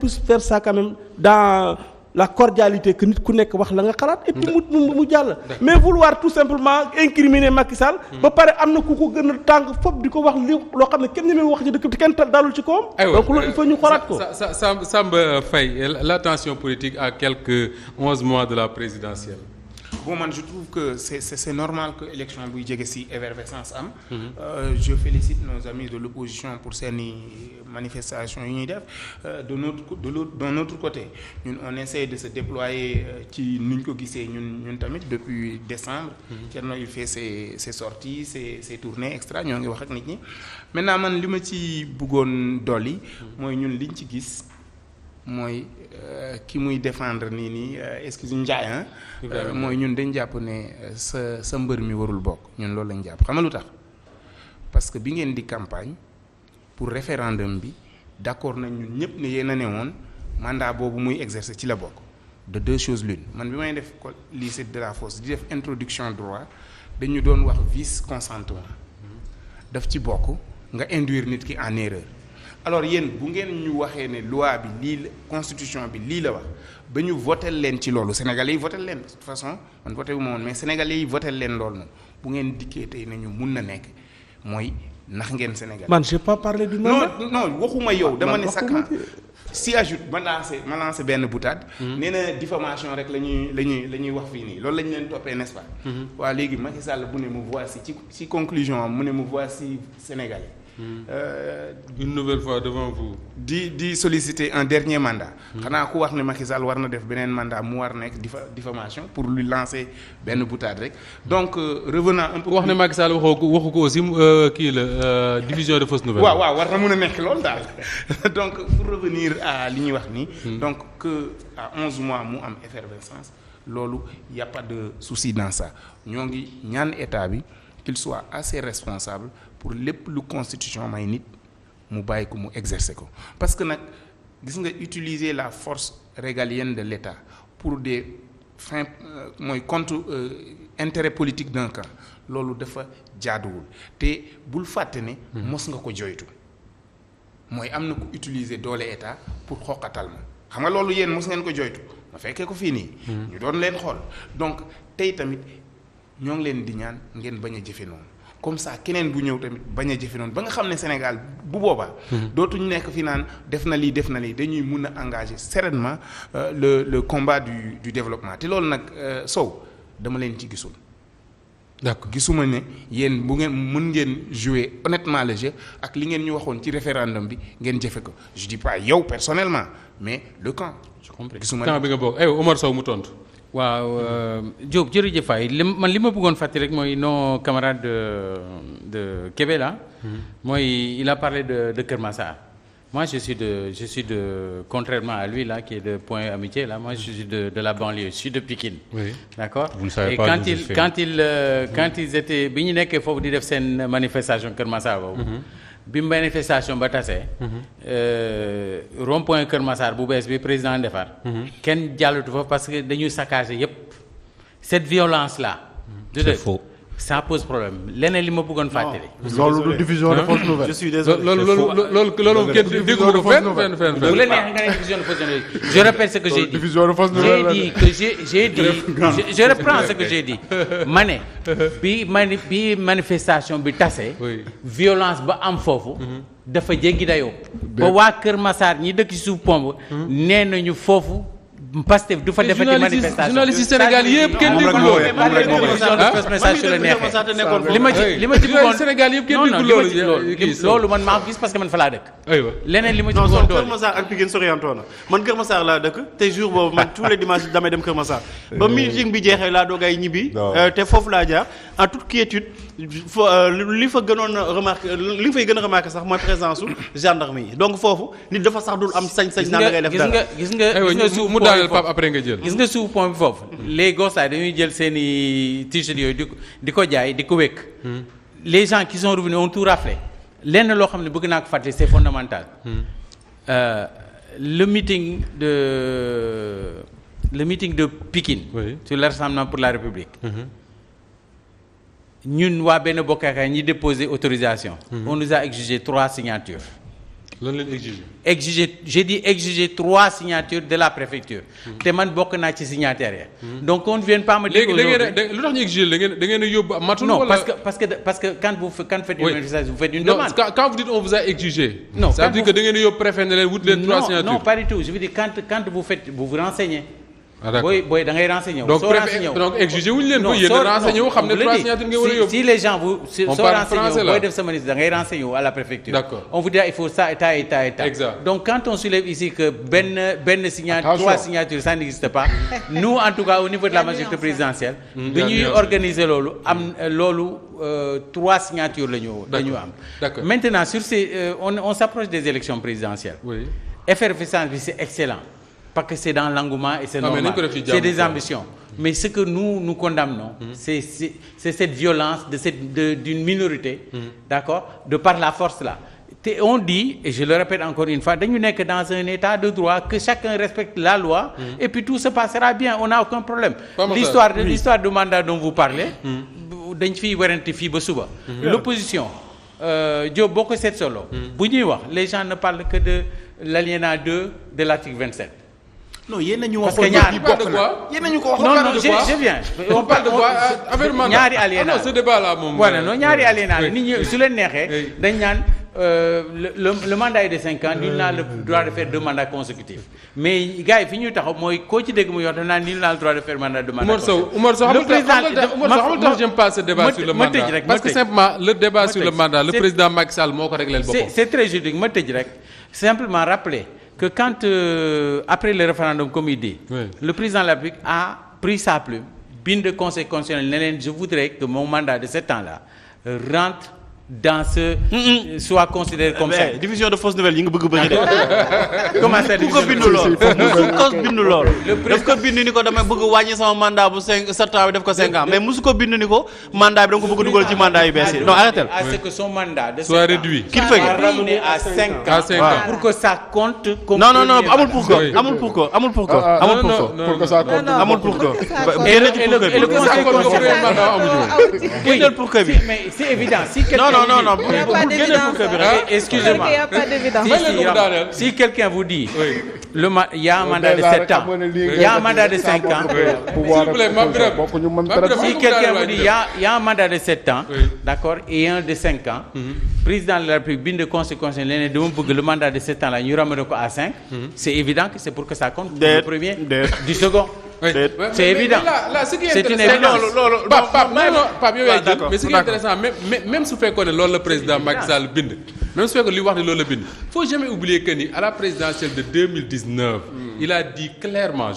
tous faire ça quand même dans la cordialité que nit ku nekk wax la nga xalaat et puis mu jàll mais vouloir tout simplement incriminer Macky Sall ba pare am na ku ko gën a tàng fop di ko wax li loo xam ne kenn ñemee wax ci dëkk bi kenn dalul ci kawam donc loolu il faut ñu xoolaat ko Samba Faye la tension politique à quelques 11 mois de la présidentielle. Bon man je trouve que c'est normal que élection buy jege ci effervescence am. Je félicite nos amis de l'opposition pour seeni manifestation yi ñuy def d'un autre côté ñun on essaie de se déployer ci nuñ ko gisee ñun tamit depuis décembre. Thierno il fait ses sorties ses tournées extra ñoo ngi wax ak nit ñi maintenant man li ma ci bëggoon dolli. mooy ñun liñ ci gis. mooy ki muy défendre nii excuse Ndiaye mooy ñun dañ jàpp ne sa mbër mi warul bokk ñun loolu lañ jàpp xam nga lu tax parce que bi ngeen di campagne pour référendum bi d'accord nañ ñun ñëpp ne yéen a ne woon mandat boobu muy exercer ci la bokk de deux choses l'une man bi may def lycée de la Fosse di def introduction droit dañu doon wax vice consentement daf ci bokk nga induire nit ki en erreur. alors yéen bu ngeen ñu waxee ne loi bi lii la constitution bi lii la wax ba ñu voté leen ci loolu sénégalais yi voté leen de toute façon man voté wu ma woon mais sénégalais yi voté leen loolu noonu bu ngeen dikkee tey nañu mun na nekk mooy nax ngeen Sénégal. man j'ai pas parlé du mandat. non waxuma yow dama ne sa camp si ajoute ma lancé benn boutade. nee na diffamation rek la ñuy wax fii nii loolu la ñu leen toppee n'est-ce pas. waaw léegi Macky Sall bu ne mu voici ci conclusion am mu ne mu voici sénégalais. Une nouvelle fois devant vous. di solliciter un dernier mandat. xanaa ku wax ne Macky Sall war na def beneen mandat mu war nekk diffamation pour lui lancer benn boutade rek donc revenant un peu. wax ne Macky Sall waxu ko aussi kii la diffusion de fausses nouvelles. waaw war na mën a nekk loolu daal donc pour revenir à li ñuy wax nii. donc que à 11 mois mu am effervescence loolu y a pas de souci dans ça ñoo ngi ñaan état bi qu'il soit assez responsable. pour lépp lu constitution may nit mu bàyyi ko mu exercer ko parce que nag gis nga utiliser la force régalienne de l'État pour des fins mooy contre intérêt politique d'un camp loolu dafa jaaduwul te bul fàtte ne mos nga ko joytu mooy am na ko utiliser doole État pour xoqatal ma xam nga loolu yéen mos ngeen ko joytu ma fekkee ko fii nii ñu doon leen xool donc tey tamit ñoo ngi leen di ñaan ngeen bañ a jëfe noonu comme ça keneen bu ñëw tamit bañ a jëfe noonu ba nga xam ne Sénégal bu boobaa. dootuñu nekk fi naan def na lii dañuy mun a engager sereinement le combat du développement te loolu nag Sow dama leen ci gisul. d'accord gisuma ne yéen bu ngeen mën ngeen jouer honnêtement le jeu ak li ngeen ñu waxoon ci référendum bi ngeen jëfe ko je dis pas yow personnellement mais le camp. je comprends gisuma camp bi nga bokk Omar Sow mu tontu. waaw Diop jërëjëf Faye li ma bëggoon fàttali rek mooy nos camarades de Kébé là. mooy il a parlé de Keur Massar. moi je suis de contrairement à lui là qui est de Point Amitié là moi je suis de la banlieue je suis de Pikine. oui d'accord vous ne savez et pas quand ils étaient bi ñu nekkee foofu di def seen manifestation Keur Massar boobu. bi manifestation ba tasee. rond-point Kër Massar bu bees bi président defar. kenn jàllatu fa parce que dañuy saccager yépp cette violence là. c'est faux. ça pose problème leneen li ma bëggoon fàttali. loolu du diffusion de fausses nouvelles. je suis désolé loolu kenn déggu ko fenn. bu la neexee nga ne diffusion de fausses nouvelles je répète ce que j'ai dit. diffusion de fausses nouvelles je reprends ce que j'ai dit ma ne bi manifestation bi tase. violence ba am foofu. dafa jéggi dayoo. ba waa Kër Massar ñi dëkk ci suuf pomb. nee nañu foofu. Pastef du fa defati manifestation journaliste Sénégal yëpp kenn déggul loolu. li ma ci bëggoon Sénégal yëpp kenn déggul loolu man maa ko gis parce que man fa laa dëkk. aywa leneen li ma ci non bëggoon Kër Massar ak Pikine soriantoo na man Kër Massar laa dëkk te jour boobu man tous les dimanches damay dem Kër Massar. ba meeting bi jeexee laa doogay ñibbi. te foofu laa jaar en toute quiétude li fa gënoon a remarqué li nga fay gën a remarqué sax mooy présence su gendarme yi donc foofu nit dafa sax dul am sañ-sañ. naan da ngay def dara gis nga mu daaneel Pape après nga jël. gis nga suuf pont bi foofu les gossaay dañuy jël seen i t-shirt yooyu di ko jaay di ko wékk. les gens qui sont revenus ont tout raflé lenn loo xam ne bëgg naa ko fàtte c'est fondamental. le meeting de Pikine. Oui. sur le Rassemblement pour la République. ñun waa benn bokkaakaay ñi déposer autorisation. on nous a exigé 3 signatures. lan leen exiger. J'ai dit exiger 3 signatures de la préfecture. te man bokk naa ci signataires ya. donc on ne vient pas me dire aujourd'hui léegi lu tax ñu exiger da ngeen a yóbbu matul. non wala parce que quand vous faites une manifestation vous faites une demande. quand vous dites on vous a exigé. non ça veut dire que da ngeen a yóbbu préfet ne leen wut leen 3 signatures. non pas du tout je veux dire quand vous vous renseignez. ah d'accord booy da ngay renseigner wu. donc préfet donc exiger wuñu leen ko yéen a renseigner wu xam ne 3 signatures ngeen war a yóbbu. si les gens vous soo renseigner wu là. booy def sa manif da ngay renseigner wu à la préfecture. D'accord. on vous dit il faut ça et ça et ça et ça. Exact. donc quand on soulève ici que benn signature 3 signatures ça n'existe pas nous en tout cas au niveau de la majorité présidentielle. bi ñuy organiser loolu am loolu 3 signatures la ñu am. D'accord. maintenant sur ces on s'approche des élections présidentielles. oui. effervescence bi c'est excellent. parce que c'est dans l'engouement et c'est normal c'est des ambitions mais ce que nous condamnons c'est cette violence d'une minorité d'accord de par la force là te on dit et je le répète encore une fois dañu nekk dans un état de droit que chacun respecte la loi et puis tout se passera bien on n'a aucun problème l'histoire du mandat dont vous parlez dañ fiy werante fii ba suba l'opposition Diop boo ko seet solo bu ñuy wax les gens ne parlent que de l'alinéa 2 de l'article 27 non yéen a ñu parce waxoon que ni bokk na yéen a ñu ko waxoon. non je viens. on parle de quoi affaire mandat ñaari alinéa non ce débat là moom. voilà non ñaari alinéa nit ñi su leen neexee. dañ naan le mandat est de 5 ans. nul n'a le droit de faire 2 mandats consécutifs. mais gars yi fi ñuy taxaw mooy koo ci dégg mu yor naan nul n'a le droit de faire mandat de mandat. Oumar Sow xamul tax j'aime pas ce débat sur le mandat parce que simplement le débat sur le mandat le président Macky Sall moo ko réglé boppam. c'est très juridique ma tëj rek simplement rappeler que quand après le référendum comme il dit le président de la République a pris sa plume bind conseil constitutionnel ne leen je voudrais que mon mandat de 7 ans là rentre dans ce soit considéré comme ça. diffusion de fausses nouvelles yi nga bëgg bëri de. comment ça ku ko bindu lool musu ko bindu lool. daf ko bind ni ko damay bëgg wàññi sama mandat bu 7 ans bi def ko 5 ans mais musu ko bind ni ko mandat bi da nga ko bëgg dugal ci mandat yu bees yi non arrêtez. à ce que son mandat de 7 ans soit réduit. qu'il fait ramené à 5 ans. pour que ça compte. comme non amul pour que amul pour que amul pour que amul pour que. pour que ça compte amul pour que. et le conseil génneel pour que bi. mais c'est évident si quelqu'un non Il n'y a pas d'évidence. Excusez-moi. Il n'y a pas d'évidence. Si quelqu'un vous dit il y a un mandat de 7 ans, il y a un mandat de 5 ans. Si quelqu'un vous dit il y a un mandat de 7 ans, d'accord, et un de 5 ans, président de la République bind conséquence l'année de le mandat de 7 ans là ñu ramener ko à 5, c'est évident que c'est pour que ça compte pour le premier du second. Oui. C'est évident. Là, ce qui est c'est une intéressant, évidence. Pape yow yaay jël mais ce qui est intéressant même su fekkoon ne loolu la président Macky Sall bind même su fekkoon li wax ne loolu la bind faut jamais oublier que ni à la présidentielle de 2019 il a dit clairement